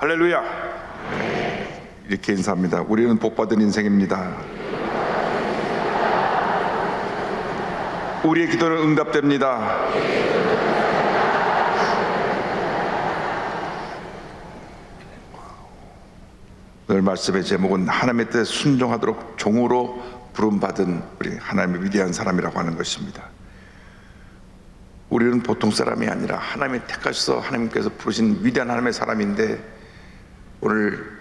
할렐루야. 이렇게 인사합니다. 우리는 복받은 인생입니다. 우리의 기도는 응답됩니다. 오늘 말씀의 제목은 하나님의 뜻에 순종하도록 종으로 부름받은 우리 하나님의 위대한 사람이라고 하는 것입니다. 우리는 보통 사람이 아니라 하나님이 택하셔서 하나님께서 부르신 위대한 하나님의 사람인데, 오늘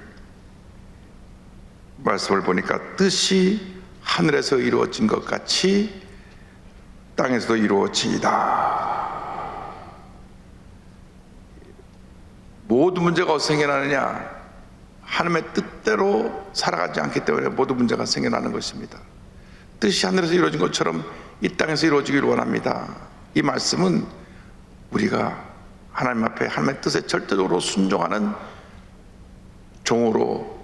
말씀을 보니까 뜻이 하늘에서 이루어진 것 같이 땅에서도 이루어지이다. 모든 문제가 어디서 생겨나느냐? 하나님의 뜻대로 살아가지 않기 때문에 모든 문제가 생겨나는 것입니다. 뜻이 하늘에서 이루어진 것처럼 이 땅에서 이루어지기를 원합니다. 이 말씀은 우리가 하나님 앞에 하나님의 뜻에 절대적으로 순종하는 종으로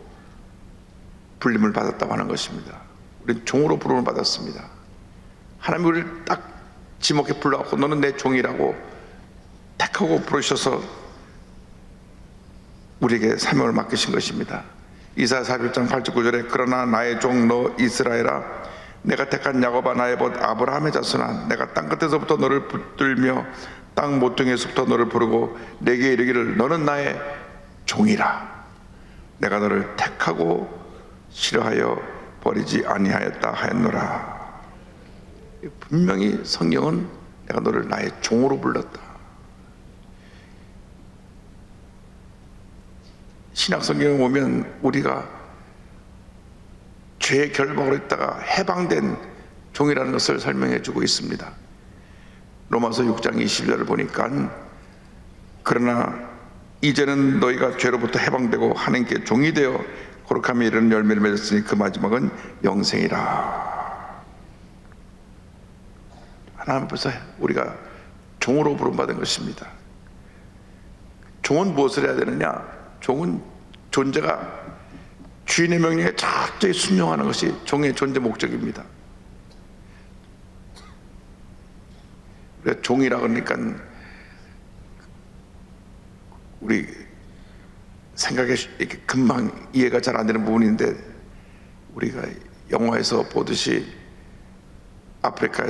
불림을 받았다고 하는 것입니다. 우리는 종으로 부름을 받았습니다. 하나님이 우리를 딱 지목해 불러갖고 너는 내 종이라고 택하고 부르셔서 우리에게 사명을 맡기신 것입니다. 이사야 41장 8절 9절에 그러나 나의 종 너 이스라엘아, 내가 택한 야곱아 나의 벗 아브라함의 자손아, 내가 땅끝에서부터 너를 붙들며 땅 모퉁이에서부터 너를 부르고 내게 이르기를 너는 나의 종이라. 내가 너를 택하고 싫어하여 버리지 아니하였다 하였노라. 분명히 성경은 내가 너를 나의 종으로 불렀다. 신약 성경에 보면 우리가 죄의 결박으로 있다가 해방된 종이라는 것을 설명해 주고 있습니다. 로마서 6장 20절을 보니까 그러나 이제는 너희가 죄로부터 해방되고 하나님께 종이 되어 거룩함에 이르는 열매를 맺었으니 그 마지막은 영생이라. 하나님 앞에서 우리가 종으로 부름받은 것입니다. 종은 무엇을 해야 되느냐? 종은 존재가 주인의 명령에 철저히 순종하는 것이 종의 존재 목적입니다. 그래서 종이라 그러니까 우리 생각에 이렇게 금방 이해가 잘 안 되는 부분인데, 우리가 영화에서 보듯이 아프리카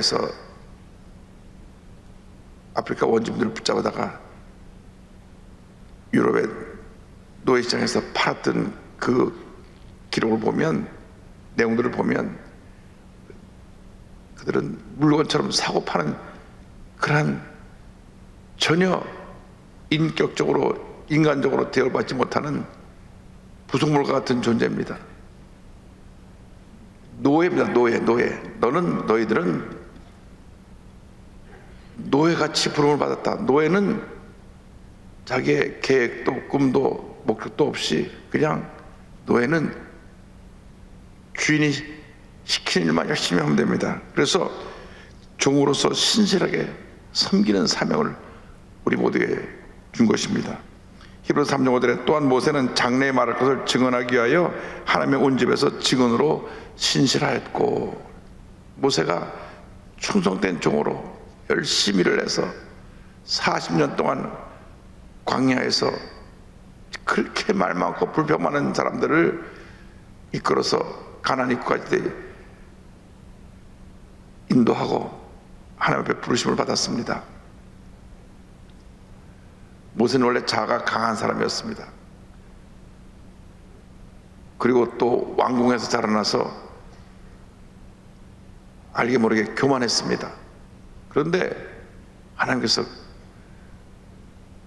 원주민들을 붙잡아다가 유럽의 노예시장에서 팔았던 그 기록을 보면, 내용들을 보면 그들은 물건처럼 사고 파는 그러한 전혀 인격적으로 인간적으로 대우받지 못하는 부속물과 같은 존재입니다. 노예입니다. 노예. 너희들은 노예같이 부름을 받았다. 노예는 자기의 계획도 꿈도 목적도 없이 그냥, 노예는 주인이 시키는 일만 열심히 하면 됩니다. 그래서 종으로서 신실하게 섬기는 사명을 우리 모두에게 준 것입니다. 히브리서 3장 5절에 또한 모세는 장래에 말할 것을 증언하기 위하여 하나님의 온 집에서 증언으로 신실하였고, 모세가 충성된 종으로 열심히 일을 해서 40년 동안 광야에서 그렇게 말 많고 불평 많은 사람들을 이끌어서 가나안 입구까지 인도하고 하나님 앞에 부르심을 받았습니다. 모세는 원래 자아가 강한 사람이었습니다. 그리고 또 왕궁에서 자라나서 알게 모르게 교만했습니다. 그런데 하나님께서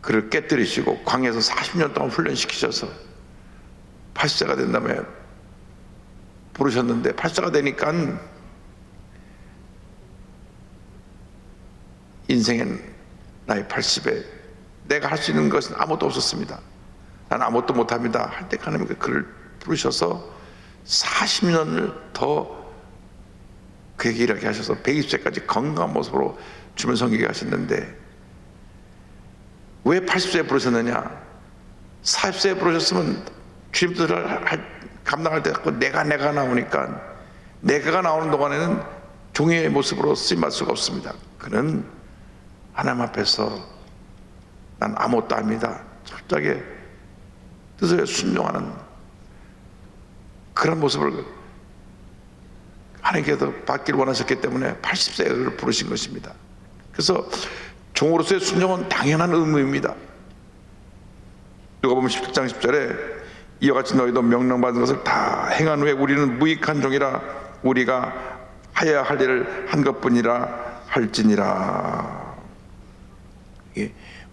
그를 깨뜨리시고 광야에서 40년 동안 훈련시키셔서 80세가 된 다음에 부르셨는데, 80세가 되니까 인생의 나이 80에 내가 할 수 있는 것은 아무것도 없었습니다. 난 아무것도 못합니다 할 때 하나님께서 그를 부르셔서 40년을 더 그에게 일하게 하셔서 120세까지 건강한 모습으로 주변 섬기게 하셨는데, 왜 80세에 부르셨느냐? 40세에 부르셨으면 주님 뜻을 감당할 때 내가 나오니까, 내가가 나오는 동안에는 종의 모습으로 쓰임받을 수가 없습니다. 그는 하나님 앞에서 난 아무것도 아닙니다, 철저하게 뜻에 순종하는 그런 모습을 하나님께서 받기를 원하셨기 때문에 80세를 부르신 것입니다. 그래서 종으로서의 순종은 당연한 의무입니다. 누가복음 17장 10절에 이와 같이 너희도 명령받은 것을 다 행한 후에 우리는 무익한 종이라 우리가 하여야 할 일을 한 것뿐이라 할지니라.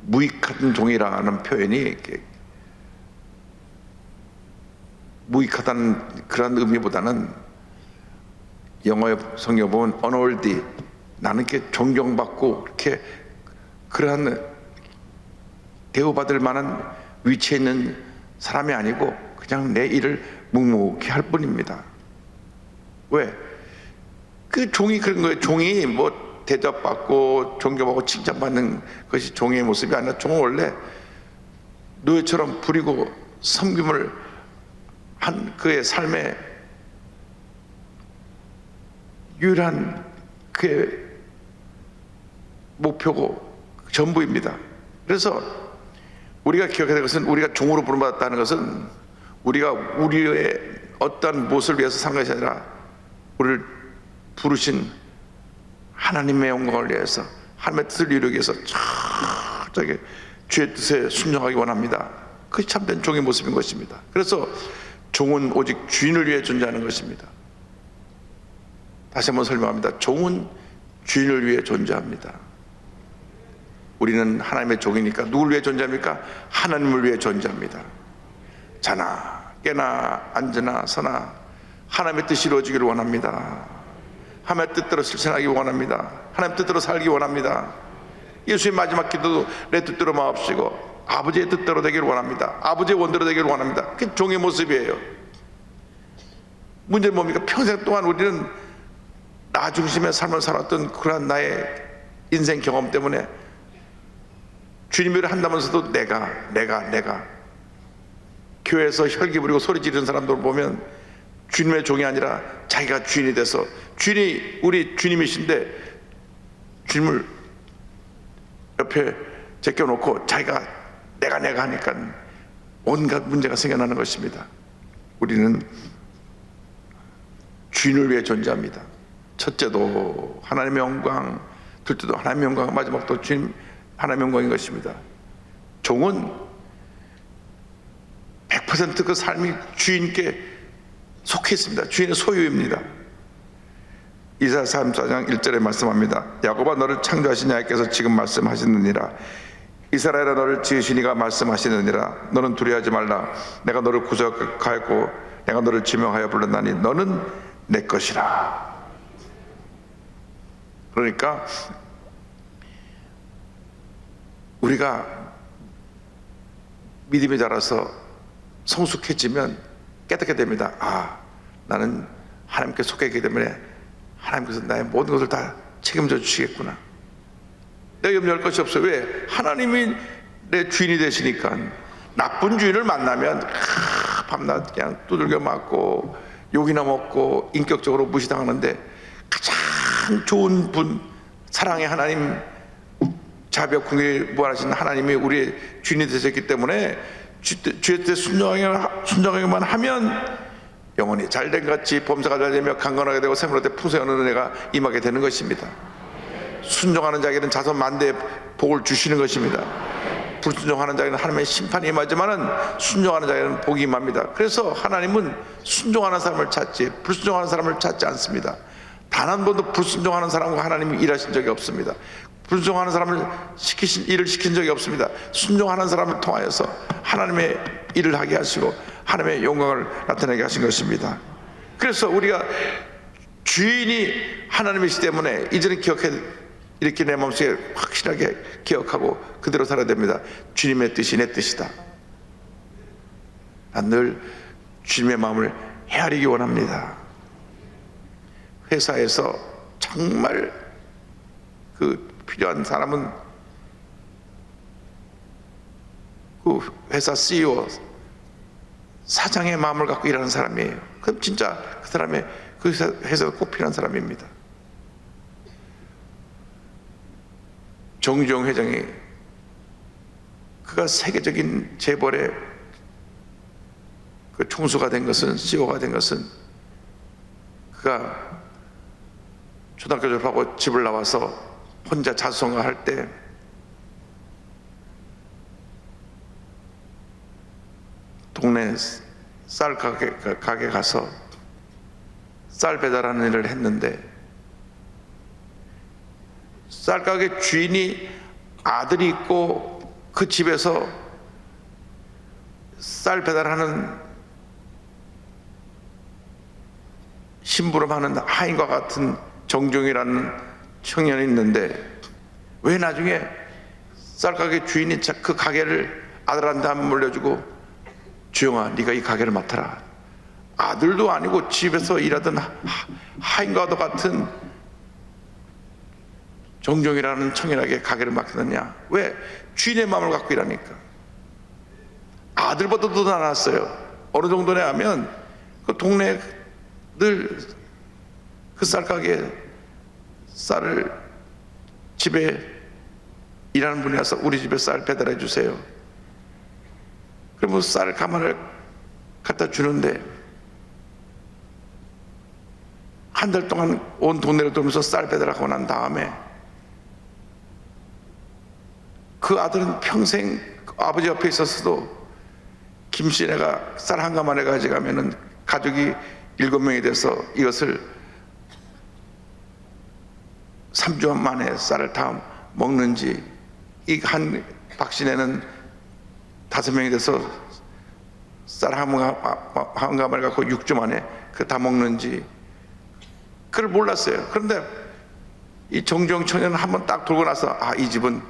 무익한 종이라는 표현이 무익하다는 그런 의미보다는 영어의 성경 보면 unworthy, 나는 이렇게 존경받고 이렇게 그러한 대우받을 만한 위치에 있는 사람이 아니고 그냥 내 일을 묵묵히 할 뿐입니다. 왜? 그 종이 그런 거예요. 종이 뭐 대접받고 존경받고 칭찬받는 것이 종의 모습이 아니라 종은 원래 노예처럼 부리고 섬김을 한 그의 삶의 유일한 그의 목표고 전부입니다. 그래서 우리가 기억해야 될 것은 우리가 종으로 부름받았다는 것은 우리가 우리의 어떠한 무엇을 위해서 산 것이 아니라 우리를 부르신 하나님의 영광을 위해서 하나님의 뜻을 이루기 위해서 철저하게 주의 뜻에 순종하기 원합니다. 그것이 참된 종의 모습인 것입니다. 그래서 종은 오직 주인을 위해 존재하는 것입니다. 다시 한번 설명합니다. 종은 주인을 위해 존재합니다. 우리는 하나님의 종이니까 누굴 위해 존재합니까? 하나님을 위해 존재합니다. 자나 깨나 앉으나 서나 하나님의 뜻이 이루어지기를 원합니다. 하나님의 뜻대로 실천하기 원합니다. 하나님의 뜻대로 살기 원합니다. 예수의 마지막 기도도 내 뜻대로 마옵시고 아버지의 뜻대로 되기를 원합니다. 아버지의 원대로 되기를 원합니다. 그게 종의 모습이에요. 문제는 뭡니까? 평생 동안 우리는 나 중심의 삶을 살았던 그러한 나의 인생 경험 때문에 주님의 일을 한다면서도 내가 교회에서 혈기 부리고 소리 지르는 사람들 보면 주님의 종이 아니라 자기가 주인이 돼서, 주인이 우리 주님이신데 주님을 옆에 제껴놓고 자기가 내가 하니까 온갖 문제가 생겨나는 것입니다. 우리는 주인을 위해 존재합니다. 첫째도 하나님의 영광, 둘째도 하나님의 영광, 마지막도 주님 하나님의 영광인 것입니다. 종은 100% 그 삶이 주인께 속해 있습니다. 주인의 소유입니다. 이사야 34장 1절에 말씀합니다. 야곱아 너를 창조하신 야께서 지금 말씀하시느니라. 이스라엘아 너를 지으신 이가 말씀하시느니라. 너는 두려워하지 말라. 내가 너를 구속하였고 내가 너를 지명하여 불렀나니 너는 내 것이라. 그러니까 우리가 믿음이 자라서 성숙해지면 깨닫게 됩니다. 아, 나는 하나님께 속해 있기 때문에 하나님께서 나의 모든 것을 다 책임져 주시겠구나. 내가 염려할 것이 없어요. 왜? 하나님이 내 주인이 되시니까. 나쁜 주인을 만나면 밤낮 그냥 두들겨 맞고 욕이나 먹고 인격적으로 무시당하는데, 가장 좋은 분, 사랑의 하나님, 자비와 긍휼이 무한하신 하나님이 우리의 주인이 되셨기 때문에 주의 뜻에 순종하기만 하면 영원히 잘된 같이 범사가 잘되며 강건하게 되고 생물할 때 풍성한 은혜가 임하게 되는 것입니다. 순종하는 자에게는 자손 만대의 복을 주시는 것입니다. 불순종하는 자에게는 하나님의 심판이 임하지만은 순종하는 자에게는 복이 임합니다. 그래서 하나님은 순종하는 사람을 찾지 불순종하는 사람을 찾지 않습니다. 단 한 번도 불순종하는 사람과 하나님이 일하신 적이 없습니다. 불순종하는 사람을 일을 시킨 적이 없습니다. 순종하는 사람을 통하여서 하나님의 일을 하게 하시고 하나님의 영광을 나타내게 하신 것입니다. 그래서 우리가 주인이 하나님이시기 때문에 이제는 이렇게 내 마음속에 확실하게 기억하고 그대로 살아야 됩니다. 주님의 뜻이 내 뜻이다. 난 늘 주님의 마음을 헤아리기 원합니다. 회사에서 정말 그 필요한 사람은 그 회사 CEO, 사장의 마음을 갖고 일하는 사람이에요. 그럼 진짜 그 사람의 그 회사가 꼭 필요한 사람입니다. 정주영 회장이 그가 세계적인 재벌의 총수가 된 것은, CEO가 된 것은 그가 초등학교 졸업하고 집을 나와서 혼자 자수성가할 때 동네 쌀 가게 가서 쌀 배달하는 일을 했는데, 쌀 가게 주인이 아들이 있고 그 집에서 쌀 배달하는 심부름하는 하인과 같은 정종이라는 청년이 있는데, 왜 나중에 쌀가게 주인이 그 가게를 아들한테 한번 물려주고, 주영아 네가 이 가게를 맡아라, 아들도 아니고 집에서 일하던 하인과도 같은 정종이라는 청년에게 가게를 맡겼느냐? 왜? 주인의 마음을 갖고 일하니까. 아들보다도 더 나았어요. 어느 정도냐 하면 그 동네 늘 그 쌀가게에 쌀을 집에 일하는 분이 와서 우리 집에 쌀 배달해 주세요. 그러면 쌀 가마를 갖다 주는데 한 달 동안 온 동네를 돌면서 쌀 배달하고 난 다음에 그 아들은 평생 아버지 옆에 있었어도 김씨 내가 쌀 한 가마를 가져가면은 가족이 7명이 돼서 이것을 3주 만에 쌀을 다 먹는지, 이 한 박신에는 5명이 돼서 쌀 한 가마를 갖고 6주 만에 그 다 먹는지 그걸 몰랐어요. 그런데 이 정종 청년은 한번 딱 돌고 나서, 아, 이 집은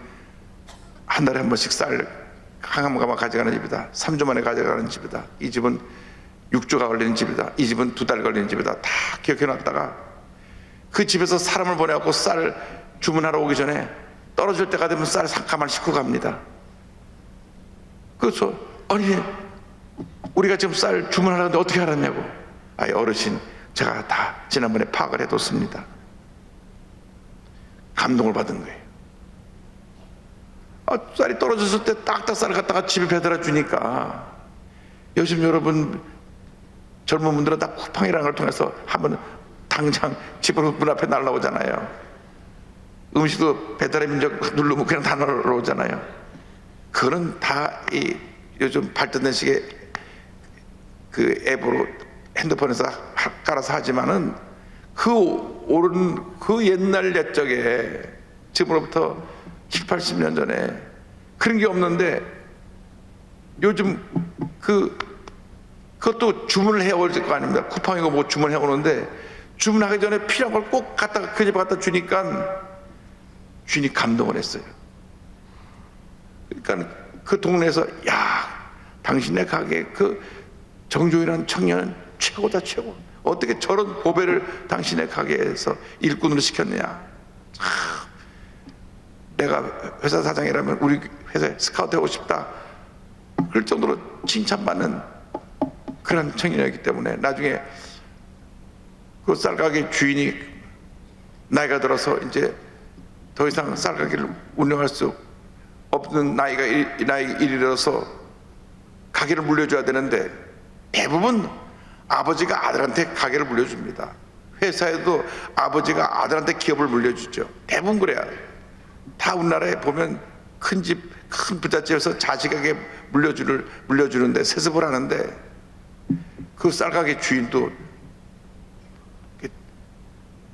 한 달에 한 번씩 쌀 한 가마 가져가는 집이다, 3주 만에 가져가는 집이다, 이 집은 6주가 걸리는 집이다, 이 집은 2달 걸리는 집이다, 다 기억해 놨다가 그 집에서 사람을 보내갖고 쌀 주문하러 오기 전에 떨어질 때가 되면 쌀 한 가마를 싣고 갑니다. 그래서 아니 우리가 지금 쌀 주문하려는데 어떻게 알았냐고. 아이 어르신, 제가 다 지난번에 파악을 해뒀습니다. 감동을 받은 거예요. 쌀이 떨어졌을 때 딱딱 쌀을 갖다가 집에 배달해 주니까, 요즘 여러분 젊은 분들은 다 쿠팡이라는 걸 통해서 한번 당장 집으로 문 앞에 날라오잖아요. 음식도 배달의 민족 누르면 그냥 다 날라오잖아요. 그거는 다 이 요즘 발전된 식의 그 앱으로 핸드폰에서 깔아서 하지만은 그 오른 그 옛날 옛적에 지금으로부터 7, 80년 전에 그런 게 없는데, 요즘 그것도 주문을 해올 거 아닙니까? 쿠팡이고 뭐 주문해 오는데, 주문하기 전에 필요한 걸 꼭 갖다가 그 집에 갖다 주니까 주인이 감동을 했어요. 그러니까 그 동네에서, 야, 당신네 가게 그 정종이라는 청년은 최고다, 최고. 어떻게 저런 보배를 당신의 가게에서 일꾼으로 시켰느냐. 내가 회사 사장이라면 우리 회사에 스카우트 하고 싶다, 그럴 정도로 칭찬받는 그런 청년이었기 때문에, 나중에 그 쌀가게 주인이 나이가 들어서 이제 더 이상 쌀가게를 운영할 수 없는 나이가 이르러서 가게를 물려줘야 되는데, 대부분 아버지가 아들한테 가게를 물려줍니다. 회사에도 아버지가 아들한테 기업을 물려주죠. 대부분 그래요. 다 우리나라에 보면 큰 집, 큰 부잣집에서 자식에게 물려주는데, 세습을 하는데, 그 쌀가게 주인도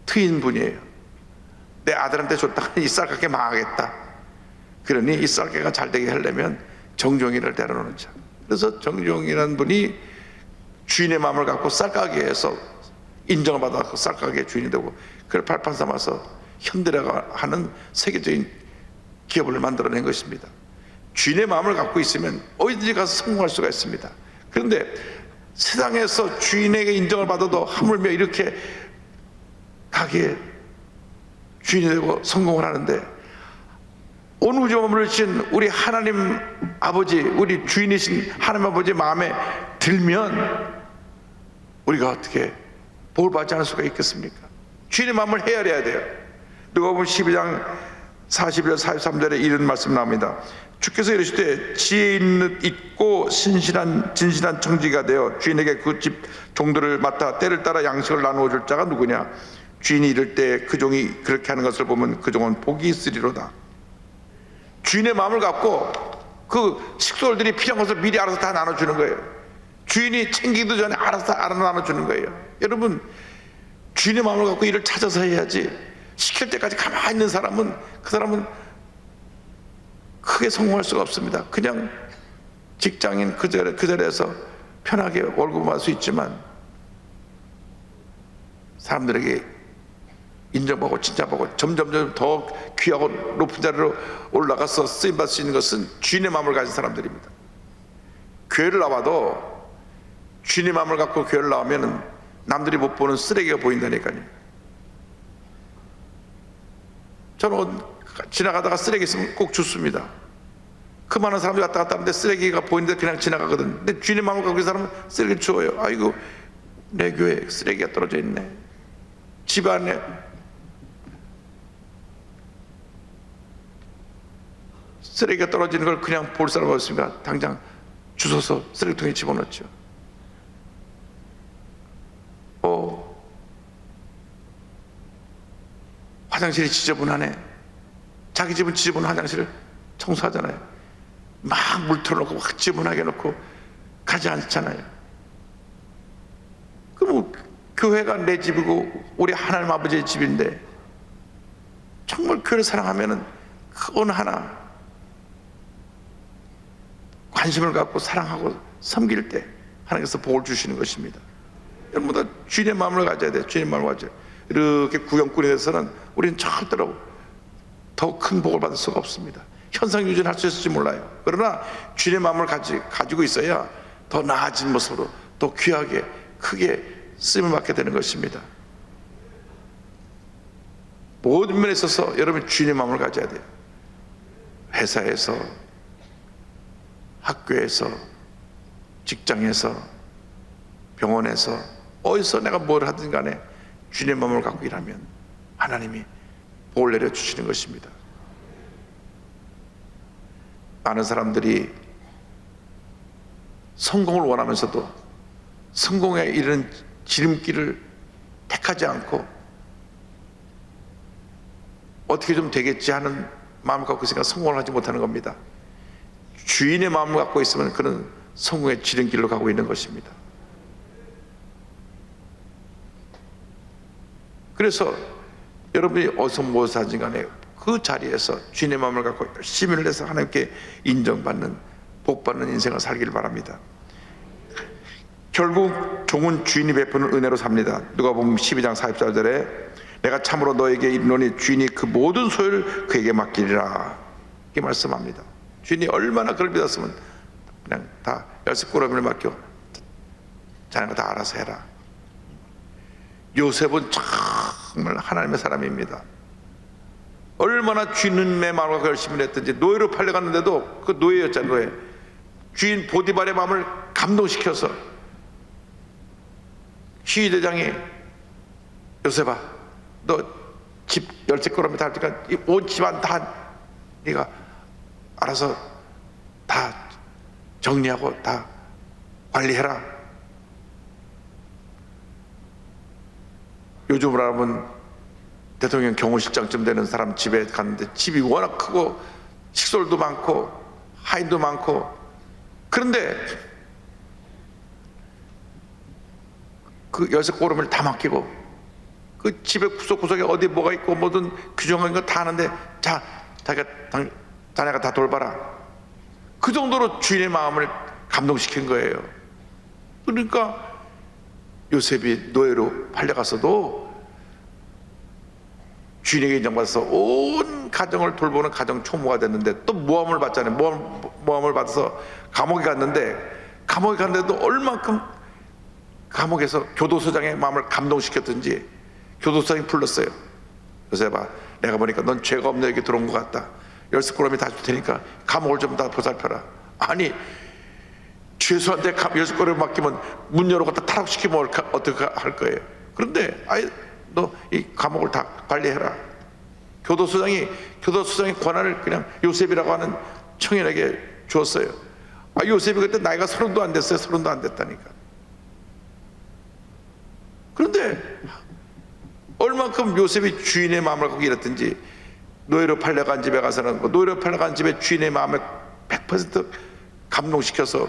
트인 분이에요. 내 아들한테 줬다가 이 쌀가게 망하겠다. 그러니 이 쌀가게가 잘 되게 하려면 정종이를 데려놓자. 그래서 정종이라는 분이 주인의 마음을 갖고 쌀가게에서 인정을 받아서 쌀가게 주인이 되고, 그걸 발판 삼아서 현대라가 하는 세계적인 기업을 만들어낸 것입니다. 주인의 마음을 갖고 있으면 어디든지 가서 성공할 수가 있습니다. 그런데 세상에서 주인에게 인정을 받아도 하물며 이렇게 가게 주인이 되고 성공을 하는데, 온 우주 만물을 지은 우리 하나님 아버지, 우리 주인이신 하나님 아버지 마음에 들면 우리가 어떻게 볼 받지 않을 수가 있겠습니까? 주인의 마음을 헤아려야 돼요. 누가복음 12장 41절 43절에 이런 말씀 나옵니다. 주께서 이르시되 지혜 있고 진실한 청지가 되어 주인에게 그 집 종들을 맡아 때를 따라 양식을 나누어 줄 자가 누구냐? 주인이 이를 때 그 종이 그렇게 하는 것을 보면 그 종은 복이 있으리로다. 주인의 마음을 갖고 그 식솔들이 필요한 것을 미리 알아서 다 나눠주는 거예요. 주인이 챙기기도 전에 알아서 나눠주는 거예요. 여러분, 주인의 마음을 갖고 일을 찾아서 해야지, 시킬 때까지 가만히 있는 사람은 그 사람은 크게 성공할 수가 없습니다. 그냥 직장인 그 자리에서 편하게 월급 받을 수 있지만 사람들에게 인정받고 칭찬받고 점점 더 귀하고 높은 자리로 올라가서 쓰임받을 수 있는 것은 주인의 마음을 가진 사람들입니다. 교회를 나와도 주인의 마음을 갖고 교회를 나오면 남들이 못 보는 쓰레기가 보인다니까요. 저는 지나가다가 쓰레기 있으면 꼭 줍습니다. 그 많은 사람들이 왔다 갔다 하는데 쓰레기가 보이는데 그냥 지나가거든. 근데 주인의 마음을 갖고 있는 사람은 쓰레기 주워요. 아이고, 내 교회에 쓰레기가 떨어져 있네. 집 안에 쓰레기가 떨어지는 걸 그냥 볼 사람 없습니까? 당장 주워서 쓰레기통에 집어넣죠. 화장실이 지저분하네. 자기 집은 지저분한 화장실을 청소하잖아요. 막 물 틀어놓고 확 지저분하게 놓고 가지 않잖아요. 그럼 교회가 내 집이고 우리 하나님 아버지의 집인데 정말 교회를 사랑하면은 그 어느 하나 관심을 갖고 사랑하고 섬길 때 하나님께서 복을 주시는 것입니다. 여러분 다 주인의 마음을 가져야 돼요. 주인의 마음을 가져야 돼요. 이렇게 구경꾼이 돼서는 우리는 절대로 더 큰 복을 받을 수가 없습니다. 현상 유지는 할 수 있을지 몰라요. 그러나 주인의 마음을 가지고 있어야 더 나아진 모습으로 더 귀하게 크게 쓰임을 받게 되는 것입니다. 모든 면에 있어서 여러분 주인의 마음을 가져야 돼요. 회사에서, 학교에서, 직장에서, 병원에서, 어디서 내가 뭘 하든 간에 주님의 마음을 갖고 일하면 하나님이 복을 내려주시는 것입니다. 많은 사람들이 성공을 원하면서도 성공에 이르는 지름길을 택하지 않고 어떻게 좀 되겠지 하는 마음을 갖고 있으니까 성공을 하지 못하는 겁니다. 주인의 마음을 갖고 있으면 그는 성공의 지름길로 가고 있는 것입니다. 그래서 여러분이 어디서 무엇을 하든 간에 그 자리에서 주인의 마음을 갖고 열심히 해서 하나님께 인정받는 복받는 인생을 살기를 바랍니다. 결국 종은 주인이 베푸는 은혜로 삽니다. 누가복음 12장 44절에 내가 참으로 너에게 이르노니 주인이 그 모든 소유를 그에게 맡기리라 이렇게 말씀합니다. 주인이 얼마나 그걸 믿었으면 그냥 다 열쇠꾸러미를 맡겨 자네가 다 알아서 해라. 요셉은 정말 하나님의 사람입니다. 얼마나 주인의 마음을 열심히 했든지 노예로 팔려갔는데도 그 노예였잖아요. 노예. 주인 보디발의 마음을 감동시켜서 시위대장이 요셉아 너 집 열쇠꾸러미 달 테니까 온 집안 다 네가 알아서 다 정리하고 다 관리해라. 요즘으로 하면 대통령 경호실장쯤 되는 사람 집에 갔는데 집이 워낙 크고 식솔도 많고 하인도 많고 그런데 그 열쇠꾸러미를 다 맡기고 그 집의 구석구석에 어디 뭐가 있고 뭐든 규정한 거 다 하는데 자 자네가 다 돌봐라. 그 정도로 주인의 마음을 감동시킨 거예요. 그러니까 요셉이 노예로 팔려갔어도 주인에게 인정받아서 온 가정을 돌보는 가정 총무가 됐는데 또 모함을 받잖아요. 모함을 받아서 감옥에 갔는데도 얼만큼 감옥에서 교도소장의 마음을 감동시켰든지 교도소장이 불렀어요. 요셉아 내가 보니까 넌 죄가 없는 여기 들어온 것 같다. 열쇠꾸러미 다 줄 테니까 감옥을 좀 다 보살펴라. 아니 죄수한테 열쇠꾸러미 맡기면 문 열고 다 타락시키면 어떻게 할 거예요. 그런데 아예 너 이 감옥을 다 관리해라. 교도소장의 권한을 그냥 요셉이라고 하는 청년에게 주었어요. 요셉이 그때 나이가 30도 안 됐어요. 30도 안 됐다니까. 그런데 얼만큼 요셉이 주인의 마음을 갖고 일했든지, 노예로 팔려간 집에 가서는 노예로 팔려간 집에 주인의 마음을 100% 감동시켜서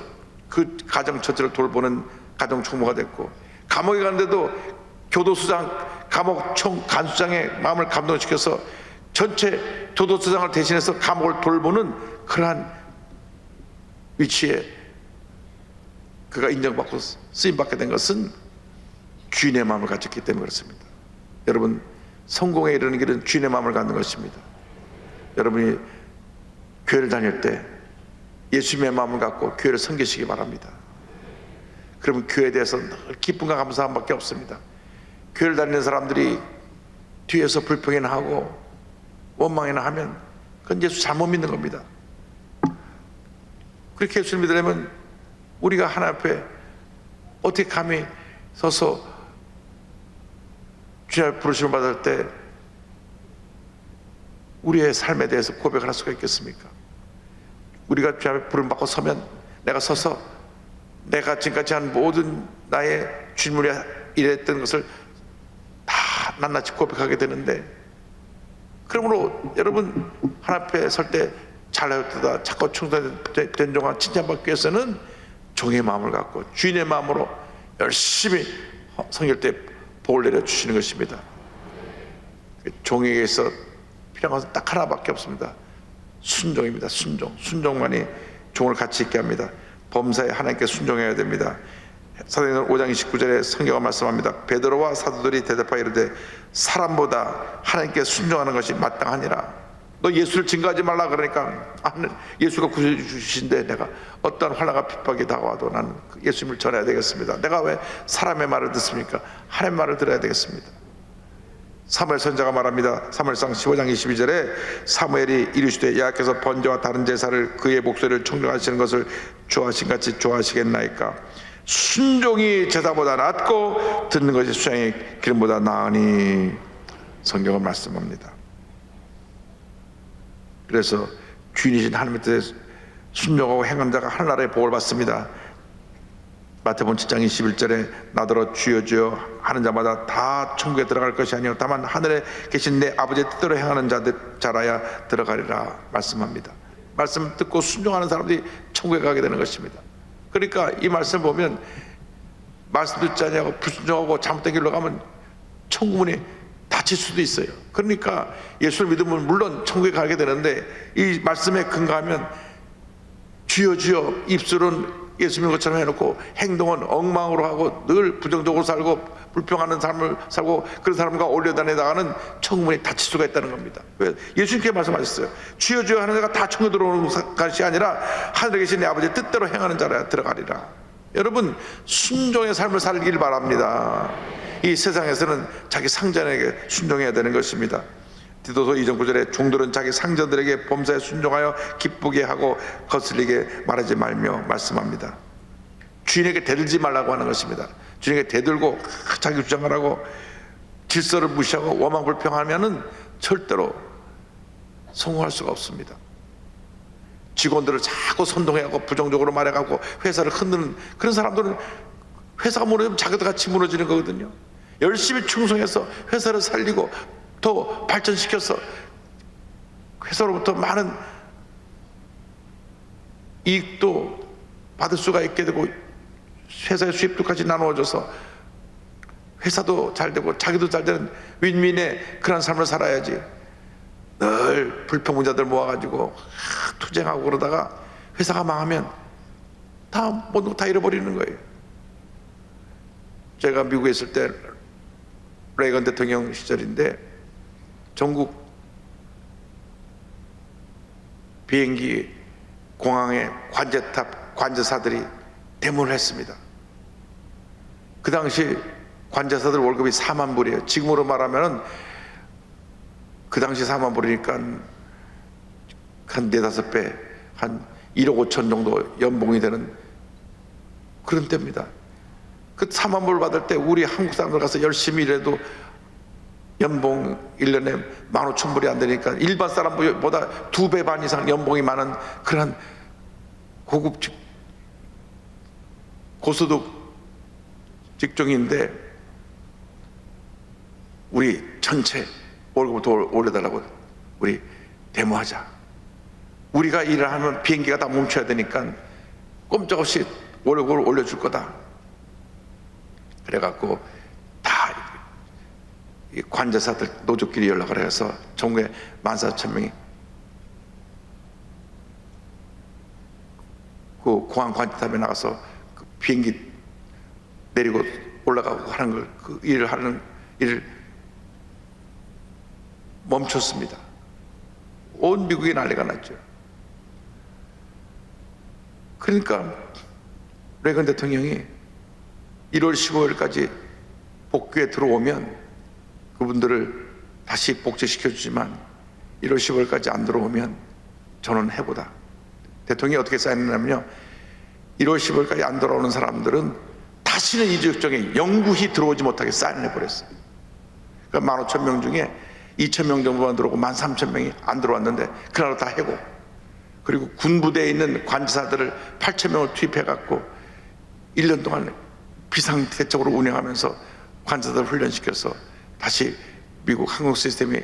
그 가정 전체를 돌보는 가정 총무가 됐고, 감옥에 갔는데도 교도소장, 감옥총 간수장의 마음을 감동시켜서 전체 교도소장을 대신해서 감옥을 돌보는 그러한 위치에 그가 인정받고 쓰임받게 된 것은 주인의 마음을 가졌기 때문에 그렇습니다. 여러분, 성공에 이르는 길은 주인의 마음을 갖는 것입니다. 여러분이 교회를 다닐 때 예수님의 마음을 갖고 교회를 섬기시기 바랍니다. 그러면 교회에 대해서 늘 기쁨과 감사함밖에 없습니다. 교회를 다니는 사람들이 뒤에서 불평이나 하고 원망이나 하면 그건 예수 잘못 믿는 겁니다. 그렇게 예수를 믿으려면 우리가 하나님 앞에 어떻게 감히 서서 주님의 부르심을 받을 때 우리의 삶에 대해서 고백을 할 수가 있겠습니까? 우리가 주님의 부름 받고 서면 내가 서서 내가 지금까지 한 모든 나의 주님을 위해 일했던 것을 다 낱낱이 고백하게 되는데, 그러므로 여러분 하나님 앞에 설 때 잘하였다 자꾸 충성된 종아 칭찬받기 위해서는 종의 마음을 갖고 주인의 마음으로 열심히 섬길 때 복을 내려주시는 것입니다. 종에게서 필요한 것은 딱 하나밖에 없습니다. 순종입니다. 순종만이 종을 가치 있게 합니다. 범사에 하나님께 순종해야 됩니다. 사도행전 5장 29절에 성경은 말씀합니다. 베드로와 사도들이 대답하여 이르되 사람보다 하나님께 순종하는 것이 마땅하니라. 너 예수를 증거하지 말라 그러니까 예수가 구해주신데 내가 어떠한 환난과 핍박이 다가와도 나는 예수님을 전해야 되겠습니다. 내가 왜 사람의 말을 듣습니까? 하나님의 말을 들어야 되겠습니다. 사무엘 선지자가 말합니다. 사무엘상 15장 22절에 사무엘이 이르시되 여호와께서 번제와 다른 제사를 그의 목소리를 청정하시는 것을 좋아하신 같이 좋아하시겠나이까. 순종이 제사보다 낫고 듣는 것이 수양의 기름보다 나으니. 성경은 말씀합니다. 그래서 주인이신 하나님의 뜻에 순종하고 행하는 자가 하늘나라의 복을 받습니다. 마태복음 7장 21절에 나더러 주여 주여 하는 자마다 다 천국에 들어갈 것이 아니요 다만 하늘에 계신 내 아버지의 뜻대로 행하는 자라야 들어가리라 말씀합니다. 말씀 듣고 순종하는 사람들이 천국에 가게 되는 것입니다. 그러니까 이 말씀을 보면 말씀 듣지 않냐고 불순종하고 잘못된 길로 가면 천국 문이 닫힐 수도 있어요. 그러니까 예수를 믿으면 물론 천국에 가게 되는데 이 말씀에 근거하면 주여 주여 입술은 예수 믿는 것처럼 해놓고 행동은 엉망으로 하고 늘 부정적으로 살고 불평하는 삶을 살고 그런 사람과 어울려 다니다가는 천국문이 닫힐 수가 있다는 겁니다. 왜? 예수님께 말씀하셨어요. 주여 주여 하는 자가 다 천국에 들어오는 것이 아니라 하늘에 계신 내 아버지의 뜻대로 행하는 자라 들어가리라. 여러분 순종의 삶을 살길 바랍니다. 이 세상에서는 자기 상전에게 순종해야 되는 것입니다. 디도서 2장 9절에 종들은 자기 상전들에게 범사에 순종하여 기쁘게 하고 거슬리게 말하지 말며 말씀합니다. 주인에게 대들지 말라고 하는 것입니다. 주인에게 대들고 자기 주장을 하고 질서를 무시하고 원망불평하면은 절대로 성공할 수가 없습니다. 직원들을 자꾸 선동해하고 부정적으로 말해가고 회사를 흔드는 그런 사람들은 회사가 무너지면 자기도 같이 무너지는 거거든요. 열심히 충성해서 회사를 살리고 더 발전시켜서 회사로부터 많은 이익도 받을 수가 있게 되고 회사의 수입도까지 나누어져서 회사도 잘 되고 자기도 잘 되는 윈윈의 그런 삶을 살아야지. 늘 불평문자들 모아가지고 투쟁하고 그러다가 회사가 망하면 다 모든 거 다 잃어버리는 거예요. 제가 미국에 있을 때 레이건 대통령 시절인데 전국 비행기 공항에 관제탑 관제사들이 데모를 했습니다. 그 당시 관제사들 월급이 4만 불이에요. 지금으로 말하면 그 당시 4만 불이니까 한 4-5배 한 1억 5천 정도 연봉이 되는 그런 때입니다. 그 4만 불 받을 때 우리 한국 사람들 가서 열심히 일해도 연봉 1년에 15,000불이 안 되니까 일반 사람보다 2배 반 이상 연봉이 많은 그런 고급 고소득 직종인데 우리 전체 월급을 더 올려달라고 우리 데모하자. 우리가 일을 하면 비행기가 다 멈춰야 되니까 꼼짝없이 월급을 올려줄 거다. 그래갖고 다 관제사들 노조끼리 연락을 해서 전국에 14,000명이 그 공항 관제탑에 나가서 그 비행기 내리고 올라가고 하는 걸, 그 일을 하는 일을 멈췄습니다. 온 미국이 난리가 났죠. 그러니까 레이건 대통령이 1월 15일까지 복귀에 들어오면 그분들을 다시 복직시켜 주지만 1월 15일까지 안 들어오면 저는 해보다. 대통령이 어떻게 사인했냐면요, 1월 15일까지 안 돌아오는 사람들은 다시는 이 지역정에 영구히 들어오지 못하게 사인을 해버렸어요. 그러니까 15,000명 중에 2,000명 정도만 들어오고 13,000명이 안 들어왔는데 그날로 다 해고. 그리고 군부대에 있는 관제사들을 8,000명을 투입해갖고 1년 동안 비상대책으로 운영하면서 관제사들을 훈련시켜서 다시 미국 항공 시스템이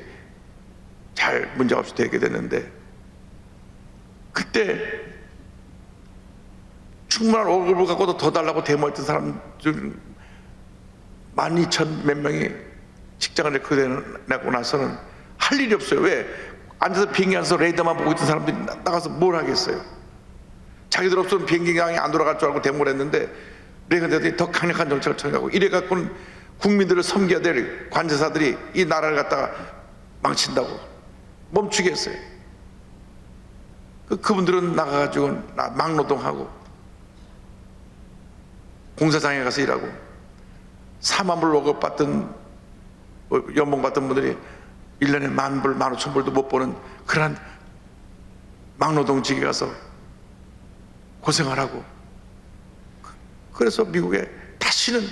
잘 문제없이 되게 됐는데, 그때 충분한 월급을 갖고도 더 달라고 데모했던 사람들 12,000 몇 명이 직장을 내고 나서는 할 일이 없어요. 왜? 앉아서 비행기 안에서 레이더만 보고 있던 사람들이 나가서 뭘 하겠어요? 자기들 없으면 비행기가 안 돌아갈 줄 알고 데모를 했는데 레이건 대통령이 더 강력한 정책을 처리하고, 이래갖고는 국민들을 섬겨야 될 관제사들이 이 나라를 갖다가 망친다고 멈추게 했어요. 그분들은 나가가지고 막노동하고 공사장에 가서 일하고 4만 불 월급 받던 연봉 받던 분들이 1년에 10,000불, 15,000불도 못 버는 그런 막노동직에 가서 고생을 하고, 그래서 미국에 다시는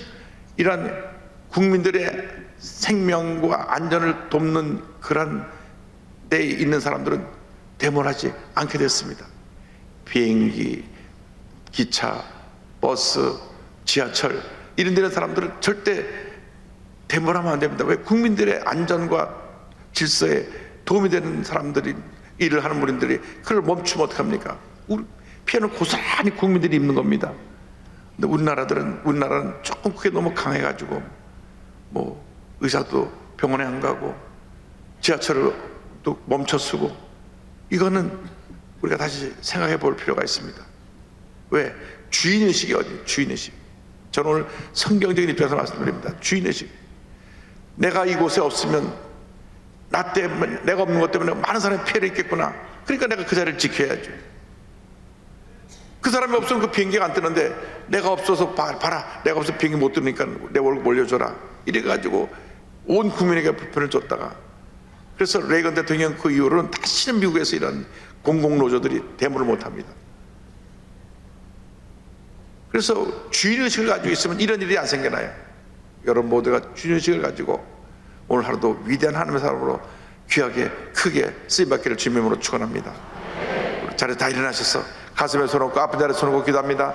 이런 국민들의 생명과 안전을 돕는 그런 데에 있는 사람들은 데모를 하지 않게 됐습니다. 비행기, 기차, 버스, 지하철 이런 데는 사람들은 절대 데모를 하면 안 됩니다. 왜? 국민들의 안전과 질서에 도움이 되는 사람들이, 일을 하는 분들이 그걸 멈추면 어떡합니까? 피해는 고스란히 국민들이 입는 겁니다. 근데 우리나라는 조금 그게 너무 강해가지고 뭐 의사도 병원에 안 가고 지하철을 또 멈춰 쓰고, 이거는 우리가 다시 생각해 볼 필요가 있습니다. 왜? 주인의식이 어디? 주인의식. 저는 오늘 성경적인 입장에서 말씀드립니다. 주인의식. 내가 이곳에 없으면 나 때문에, 내가 없는 것 때문에 많은 사람이 피해를 입겠구나. 그러니까 내가 그 자리를 지켜야죠. 그 사람이 없으면 그 비행기가 안 뜨는데 내가 없어서 봐라, 내가 없어서 비행기 못 뜨니까 내 월급 올려줘라, 이래가지고 온 국민에게 불편을 줬다가, 그래서 레이건 대통령 그 이후로는 다시는 미국에서 이런 공공노조들이 데모를 못합니다. 그래서 주인의식을 가지고 있으면 이런 일이 안 생겨나요. 여러분 모두가 주인의식을 가지고 오늘 하루도 위대한 하나님의 사람으로 귀하게 크게 쓰임받기를 주님의 이름으로 축원합니다. 자리에 다 일어나셔서 가슴에 손 얹고 아픈 자리에 손 얹고 기도합니다.